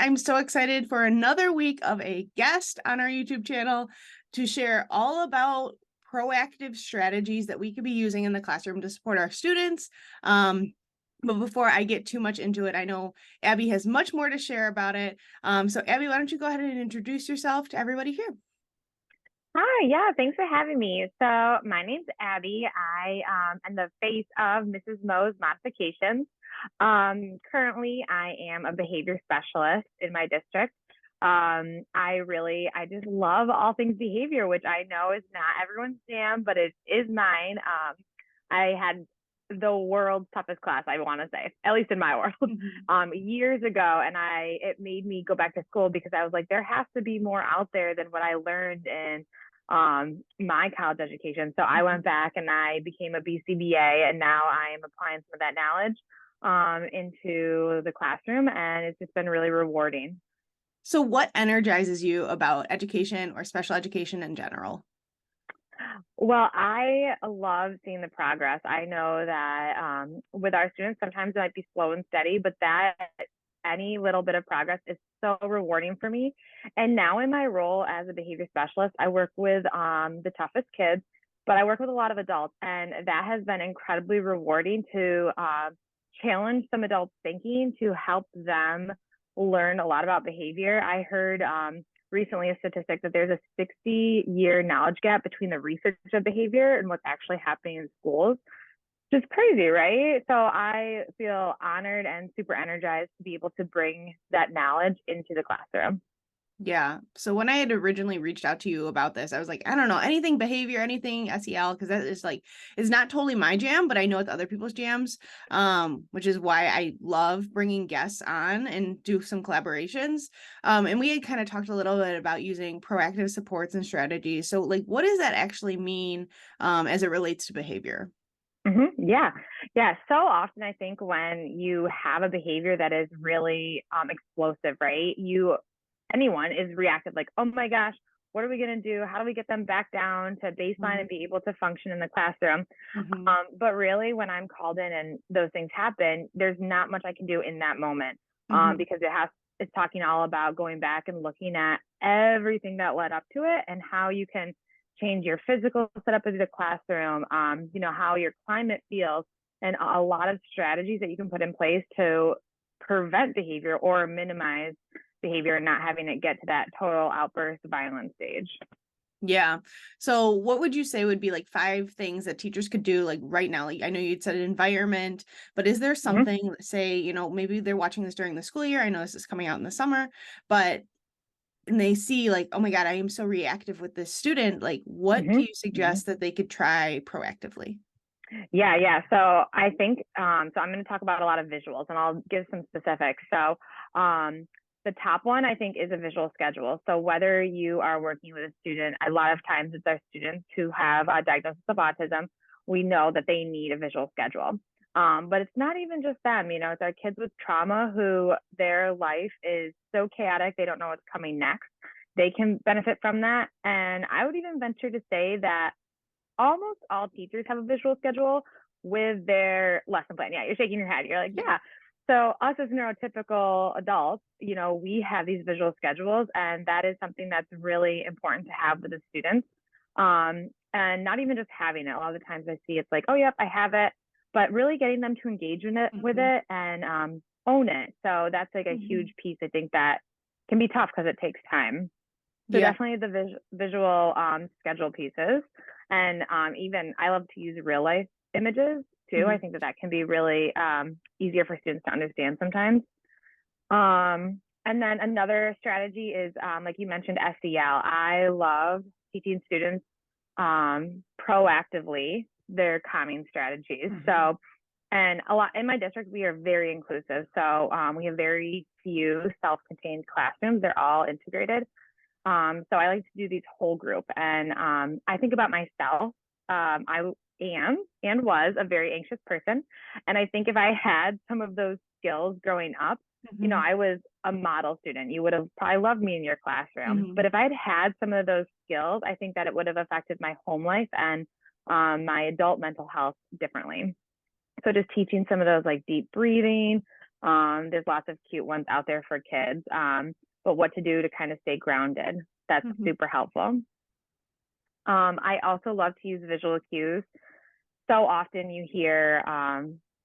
I'm so excited for another week of a guest on our YouTube channel to share all about proactive strategies that we could be using in the classroom to support our students. But before I get too much into it, I know Abby has much more to share about it. So Abby, why don't you go ahead and introduce yourself to everybody here? Hi, yeah, thanks for having me. So my name's Abby. I am the face of Mrs. Mo's Modifications. Currently, I am a behavior specialist in my district. I just love all things behavior, which I know is not everyone's jam, but it is mine. I had the world's toughest class, I want to say, at least in my world, years ago. And it made me go back to school because I was like, there has to be more out there than what I learned in my college education. So I went back and I became a BCBA, and now I am applying some of that knowledge into the classroom, and it's just been really rewarding. So what energizes you about education or special education in general? Well, I love seeing the progress. I know that with our students, sometimes it might be slow and steady, but that any little bit of progress is so rewarding for me. And now in my role as a behavior specialist, I work with the toughest kids, but I work with a lot of adults, and that has been incredibly rewarding to challenge some adults' thinking to help them learn a lot about behavior. I heard recently a statistic that there's a 60-year knowledge gap between the research of behavior and what's actually happening in schools. Just crazy, right? So I feel honored and super energized to be able to bring that knowledge into the classroom. Yeah. So when I had originally reached out to you about this, I was like, I don't know, anything behavior, anything SEL, because that is not totally my jam, but I know it's other people's jams, which is why I love bringing guests on and do some collaborations. And we had kind of talked a little bit about using proactive supports and strategies. So like, what does that actually mean as it relates to behavior? Yeah. Yeah. So often I think when you have a behavior that is really explosive, right? Anyone is reactive, like, oh my gosh, what are we going to do? How do we get them back down to baseline and be able to function in the classroom? Mm-hmm. But really, when I'm called in and those things happen, there's not much I can do in that moment because it's talking all about going back and looking at everything that led up to it and how you can change your physical setup of the classroom, how your climate feels, and a lot of strategies that you can put in place to prevent behavior or minimize behavior and not having it get to that total outburst violence stage. Yeah. So what would you say would be like 5 things that teachers could do like right now? Like I know you'd said environment, but is there something, say, maybe they're watching this during the school year. I know this is coming out in the summer, but and they see like, oh my God, I am so reactive with this student. Like, what do you suggest that they could try proactively? Yeah. So I think, so I'm going to talk about a lot of visuals and I'll give some specifics. So the top one I think is a visual schedule. So whether you are working with a student, a lot of times it's our students who have a diagnosis of autism, we know that they need a visual schedule. But it's not even just them, it's our kids with trauma who their life is so chaotic, they don't know what's coming next. They can benefit from that. And I would even venture to say that almost all teachers have a visual schedule with their lesson plan. Yeah, you're shaking your head. You're like, yeah. So us as neurotypical adults, we have these visual schedules, and that is something that's really important to have with the students. And not even just having it. A lot of the times I see it's like, oh, yep, I have it, but really getting them to engage in it with it and own it. So that's like a huge piece. I think that can be tough because it takes time. So definitely the visual schedule pieces. And even I love to use real life images too. I think that can be really easier for students to understand sometimes. And then another strategy is, like you mentioned, SEL. I love teaching students proactively their calming strategies. So, and a lot in my district, we are very inclusive. So we have very few self-contained classrooms. They're all integrated. So I like to do these whole group, and I think about myself. I am and was a very anxious person, and I think if I had some of those skills growing up, I was a model student. You would have probably loved me in your classroom. But if I'd had some of those skills, I think that it would have affected my home life and my adult mental health differently. So just teaching some of those like deep breathing, There's lots of cute ones out there for kids. But what to do to kind of stay grounded. That's Mhm. super helpful. I also love to use visual cues. So often you hear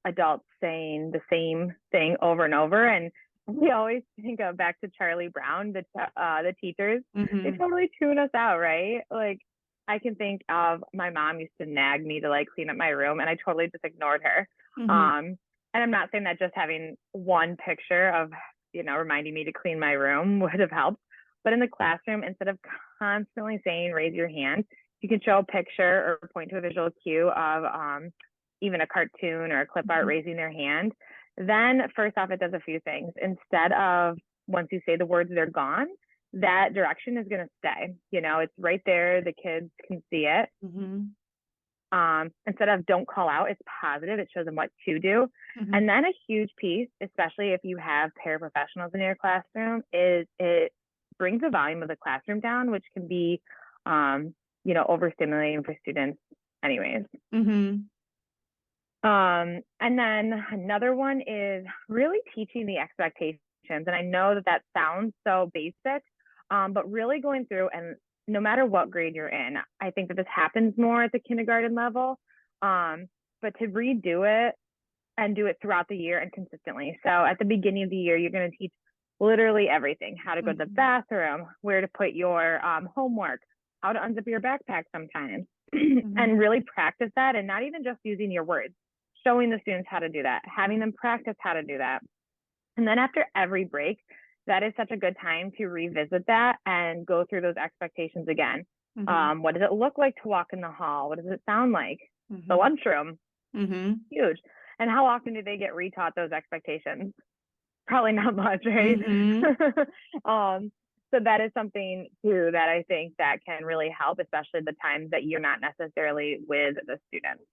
adults saying the same thing over and over, and we always think of back to Charlie Brown, the teachers. They Mhm. totally tune us out, right? Like I can think of my mom used to nag me to like clean up my room, and I totally just ignored her. Mhm. And I'm not saying that just having one picture of reminding me to clean my room would have helped, but in the classroom, instead of constantly saying raise your hand, you can show a picture or point to a visual cue of even a cartoon or a clip art Mhm. raising their hand. Then, first off, it does a few things. Instead of once you say the words, they're gone, that direction is going to stay. It's right there. The kids can see it. Mhm. Instead of don't call out, it's positive. It shows them what to do. Mhm. And then a huge piece, especially if you have paraprofessionals in your classroom, is it brings the volume of the classroom down, which can be, overstimulating for students, anyways. Mhm. And then another one is really teaching the expectations. And I know that sounds so basic, but really going through and no matter what grade you're in, I think that this happens more at the kindergarten level. But to redo it and do it throughout the year and consistently. So at the beginning of the year, you're going to teach literally everything: how to go to the Mhm. bathroom, where to put your homework, how to unzip your backpack sometimes, Mhm. and really practice that, and not even just using your words, showing the students how to do that, having them practice how to do that. And then after every break, that is such a good time to revisit that and go through those expectations again. Mhm. What does it look like to walk in the hall? What does it sound like? The Mhm. lunchroom, Mhm. huge. And how often do they get retaught those expectations? Probably not much, right? Mhm. um, so that is something too that I think that can really help, especially the times that you're not necessarily with the students.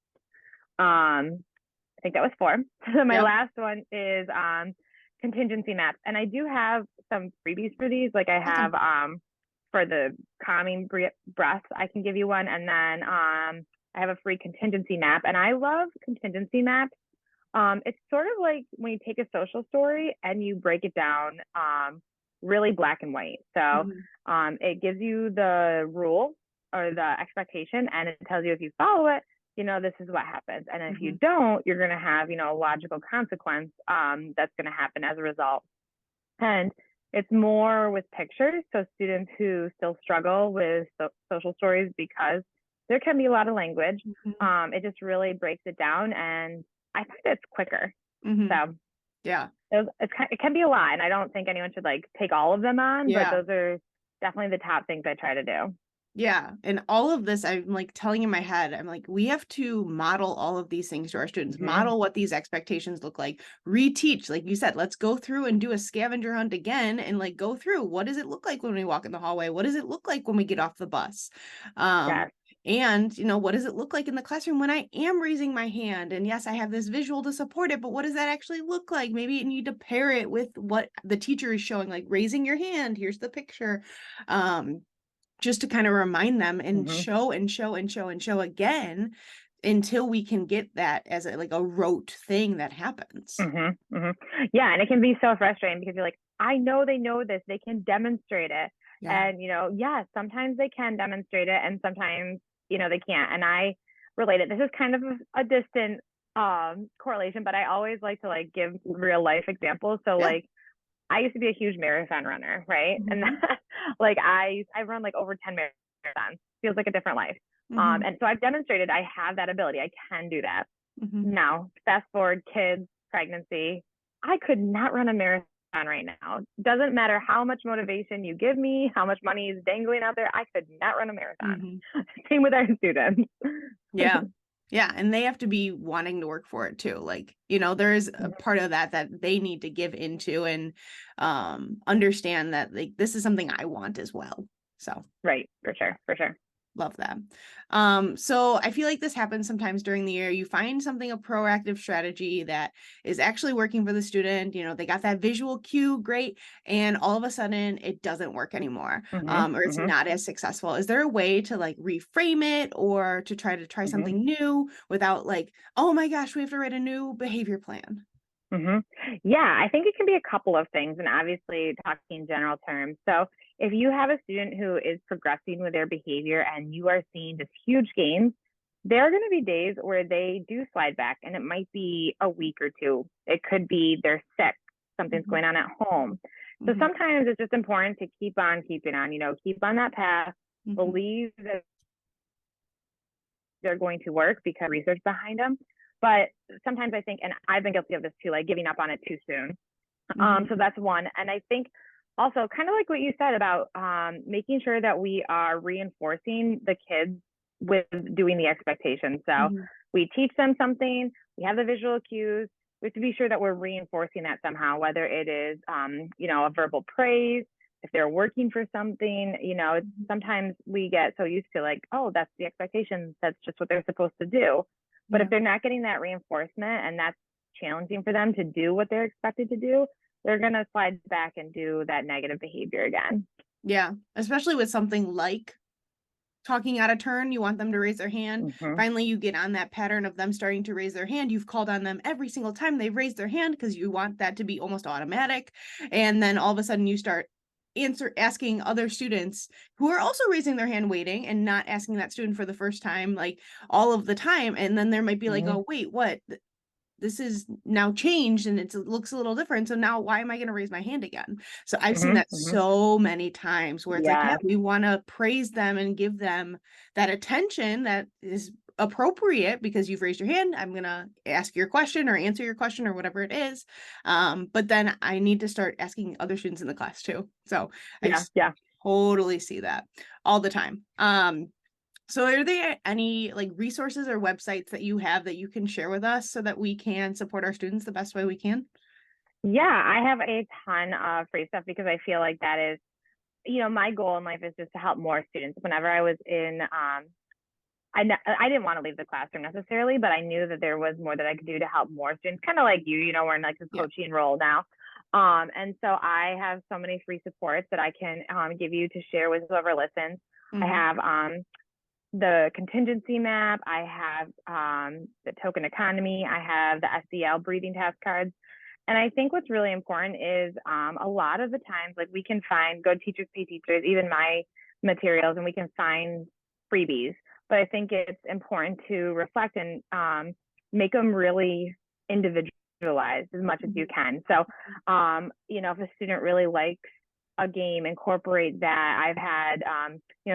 I think that was four. So my Yep. last one is contingency maps, and I do have some freebies for these. Like I have Awesome. for the calming breath, I can give you one, and then I have a free contingency map, and I love contingency maps. It's sort of like when you take a social story and you break it down really black and white. So Mhm. it gives you the rule or the expectation, and it tells you if you follow it, this is what happens. And if you Mhm. don't, you're going to have, a logical consequence that's going to happen as a result. And it's more with pictures. So students who still struggle with social stories because there can be a lot of language, Mhm. it just really breaks it down. And I think it's quicker. Mhm. So Yeah. it can be a lot. And I don't think anyone should like take all of them on, but Yeah. those are definitely the top things I try to do. Yeah, and all of this, I'm like telling in my head, I'm like, we have to model all of these things to our students, Mm-hmm. model what these expectations look like, reteach, like you said, let's go through and do a scavenger hunt again and like go through what does it look like when we walk in the hallway? What does it look like when we get off the bus? Yes. And what does it look like in the classroom when I am raising my hand? And yes, I have this visual to support it, but what does that actually look like? Maybe you need to pair it with what the teacher is showing, like raising your hand, here's the picture. Just to kind of remind them and Mm-hmm. show and show and show and show again until we can get that as like a rote thing that happens. Mm-hmm. Mm-hmm. Yeah, and it can be so frustrating because you're like, I know they know this, they can demonstrate it. Yeah. And yeah, sometimes they can demonstrate it and sometimes, they can't. And I relate it. This is kind of a distant correlation, but I always like to like give real life examples. So Yeah. like I used to be a huge marathon runner, right? And Mhm. like I run like over 10 marathons. Feels like a different life. Mhm. And so I've demonstrated I have that ability. I can do that. Mhm. Now, fast forward, kids, pregnancy. I could not run a marathon right now. Doesn't matter how much motivation you give me, how much money is dangling out there. I could not run a marathon. Mhm. Same with our students. Yeah. Yeah, and they have to be wanting to work for it too. Like, there is a part of that that they need to give into and understand that like this is something I want as well. So, Right, for sure, for sure. love that. So I feel like this happens sometimes during the year. You find something a proactive strategy that is actually working for the student. They got that visual cue, great, and all of a sudden it doesn't work anymore, Mm-hmm, or it's mm-hmm, not as successful. Is there a way to like reframe it or to try mm-hmm. something new without like, oh my gosh, we have to write a new behavior plan? Hmm. Yeah, I think it can be a couple of things, and obviously talking in general terms. So if you have a student who is progressing with their behavior and you are seeing just huge gains, there are going to be days where they do slide back, and it might be a week or two. It could be they're sick, something's Mhm, going on at home. So mhm, sometimes it's just important to keep on keeping on, keep on that path, mhm, believe that they're going to work because research behind them. But sometimes I think, and I've been guilty of this too, like giving up on it too soon. So mhm, that's one. And I think also kind of like what you said about making sure that we are reinforcing the kids with doing the expectations. So mhm. we teach them something, we have the visual cues. We have to be sure that we're reinforcing that somehow, whether it is, a verbal praise, if they're working for something, sometimes we get so used to like, oh, that's the expectation. That's just what they're supposed to do. But if Yeah. they're not getting that reinforcement and that's challenging for them to do what they're expected to do, they're going to slide back and do that negative behavior again. Yeah. Especially with something like talking out of turn, you want them to raise their hand. Mm-hmm. Finally, you get on that pattern of them starting to raise their hand. You've called on them every single time they've raised their hand because you want that to be almost automatic. And then all of a sudden you start asking other students who are also raising their hand waiting and not asking that student for the first time like all of the time, and then there might be like, Mm-hmm. oh wait, what, this is now changed and it looks a little different. So now why am I going to raise my hand again? So I've seen Mm-hmm. that Mm-hmm. so many times where it's like, yeah, Yeah. we want to praise them and give them that attention that is appropriate because you've raised your hand. I'm going to ask your question or answer your question or whatever it is. But then I need to start asking other students in the class too. So I Yeah. Yeah. totally see that all the time. So are there any like resources or websites that you have that you can share with us so that we can support our students the best way we can? Yeah. I have a ton of free stuff because I feel like that is, my goal in life is just to help more students. Whenever I was in, I didn't want to leave the classroom necessarily, but I knew that there was more that I could do to help more students, kind of like you, we're in like a Yeah. coaching role now. And so I have so many free supports that I can give you to share with whoever listens. I Hmm. have the contingency map. I have the token economy. I have the SEL breathing task cards. And I think what's really important is a lot of the times, like we can find Go Teachers Pay Teachers, even my materials, and we can find freebies. But I think it's important to reflect and make them really individualized as much as you Hmm. can. So, if a student really likes a game, incorporate that. I've had,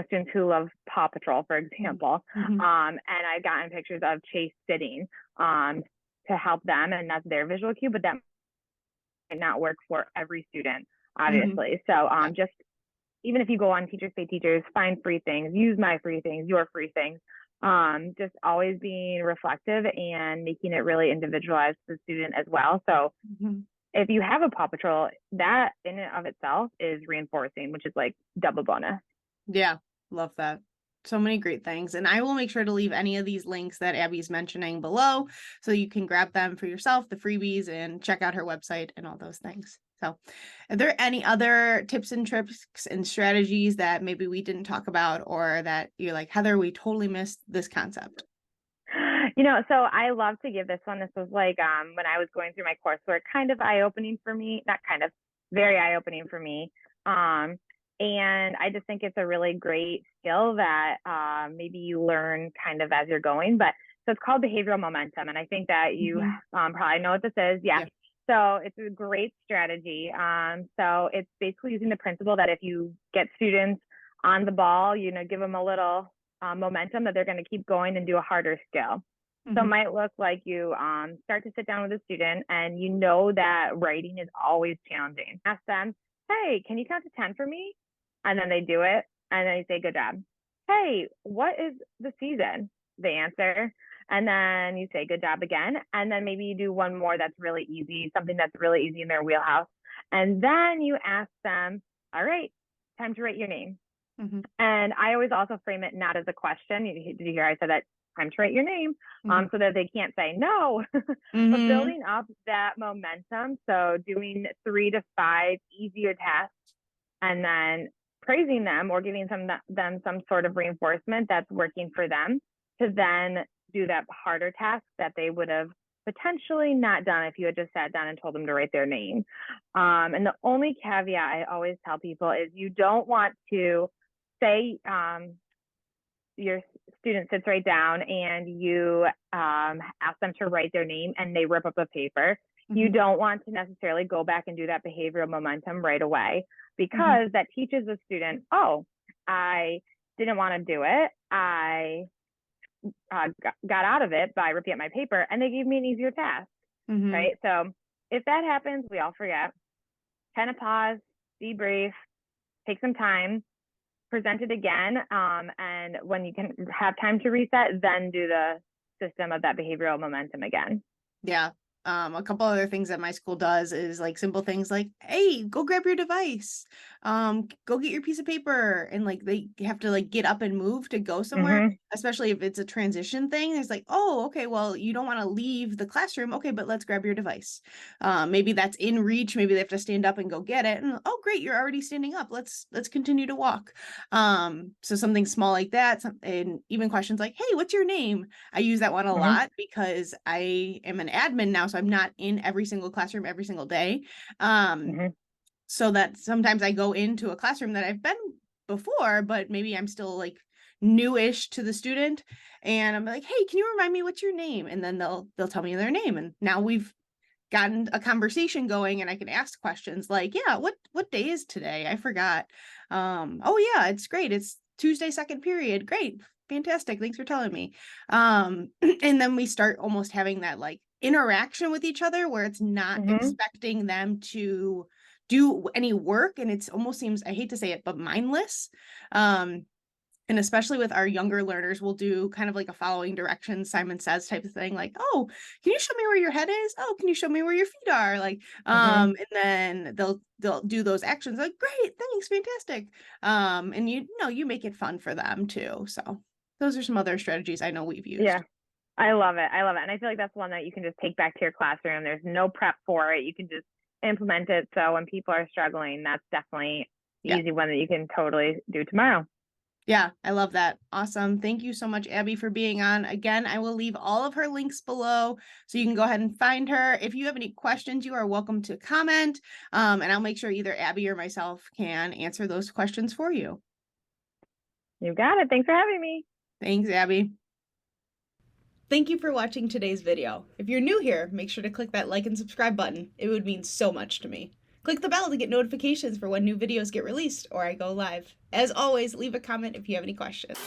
students who love Paw Patrol, for example, Hmm. and I've gotten pictures of Chase sitting to help them, and that's their visual cue, but that might not work for every student, Hmm. obviously. So Yeah. just even if you go on Teachers Pay Teachers, find free things, use my free things, your free things. Just always being reflective and making it really individualized to the student as well. So Hmm. if you have a Paw Patrol, that in and of itself is reinforcing, which is like double bonus. Yeah. Love that. So many great things. And I will make sure to leave any of these links that Abby's mentioning below so you can grab them for yourself, the freebies, and check out her website and all those things. So, are there any other tips and tricks and strategies that maybe we didn't talk about or that you're like, Heather, we totally missed this concept? So I love to give this one. This was like when I was going through my coursework, kind of eye opening for me, not kind of, very eye opening for me. Um, and I just think it's a really great skill that maybe you learn kind of as you're going. But so it's called behavioral momentum. And I think that you Hmm. probably know what this is. Yeah. Yeah. So it's a great strategy. So it's basically using the principle that if you get students on the ball, give them a little momentum that they're going to keep going and do a harder skill. So it Hmm. might look like you start to sit down with a student and you know that writing is always challenging. Ask them, hey, can you count to 10 for me? And then they do it. And then you say, good job. Hey, what is the season? They answer. And then you say, good job again. And then maybe you do one more that's really easy, something that's really easy in their wheelhouse. And then you ask them, all right, time to write your name. Hmm. And I always also frame it not as a question. Did you hear I said that time to write your name Hmm. so that they can't say no, but Hmm. building up that momentum. So doing 3 to 5 easier tasks and then praising them or giving them some sort of reinforcement that's working for them to then do that harder task that they would have potentially not done if you had just sat down and told them to write their name. And the only caveat I always tell people is you don't want to say your student sits right down and you ask them to write their name and they rip up the paper. You don't want to necessarily go back and do that behavioral momentum right away, because that teaches the student, oh, I didn't want to do it. I got out of it by ripping up my paper and they gave me an easier task, right? So if that happens, we all forget. Kind of pause, debrief, take some time, present it again. And when you can have time to reset, then do the system of that behavioral momentum again. Yeah. A couple other things that my school does is like simple things like, hey, go grab your device. Go get your piece of paper. And like they have to like get up and move to go somewhere, especially if it's a transition thing. It's like, oh, okay, well, you don't want to leave the classroom. Okay, but let's grab your device. Maybe that's in reach. Maybe they have to stand up and go get it. And oh, great, you're already standing up. Let's continue to walk. So something small like that. And even questions like, hey, what's your name? I use that one a lot because I am an admin now, so I'm not in every single classroom every single day. So that sometimes I go into a classroom that I've been before, but maybe I'm still like newish to the student, and I'm like, hey, can you remind me what's your name? And then they'll tell me their name, and now we've gotten a conversation going, and I can ask questions like, yeah, what day is today? I forgot. Oh yeah, it's great. It's Tuesday, second period. Great. Fantastic. Thanks for telling me. And then we start almost having that like interaction with each other where it's not expecting them to do any work, and it's almost seems, I hate to say it, but mindless. And especially with our younger learners, we'll do kind of like a following directions, Simon Says type of thing. Like, oh, can you show me where your head is? Oh, can you show me where your feet are? Like, and then they'll do those actions. Like, great, thanks, fantastic. And you know, you make it fun for them too. So those are some other strategies I know we've used. Yeah, I love it. I love it. And I feel like that's one that you can just take back to your classroom. There's no prep for it. You can just implement it. So when people are struggling, that's definitely the easy one that you can totally do tomorrow. Yeah, I love that. Awesome. Thank you so much, Abby, for being on. Again, I will leave all of her links below so you can go ahead and find her. If you have any questions, you are welcome to comment, and I'll make sure either Abby or myself can answer those questions for you. You got it. Thanks for having me. Thanks, Abby. Thank you for watching today's video. If you're new here, make sure to click that like and subscribe button. It would mean so much to me. Click the bell to get notifications for when new videos get released or I go live. As always, leave a comment if you have any questions.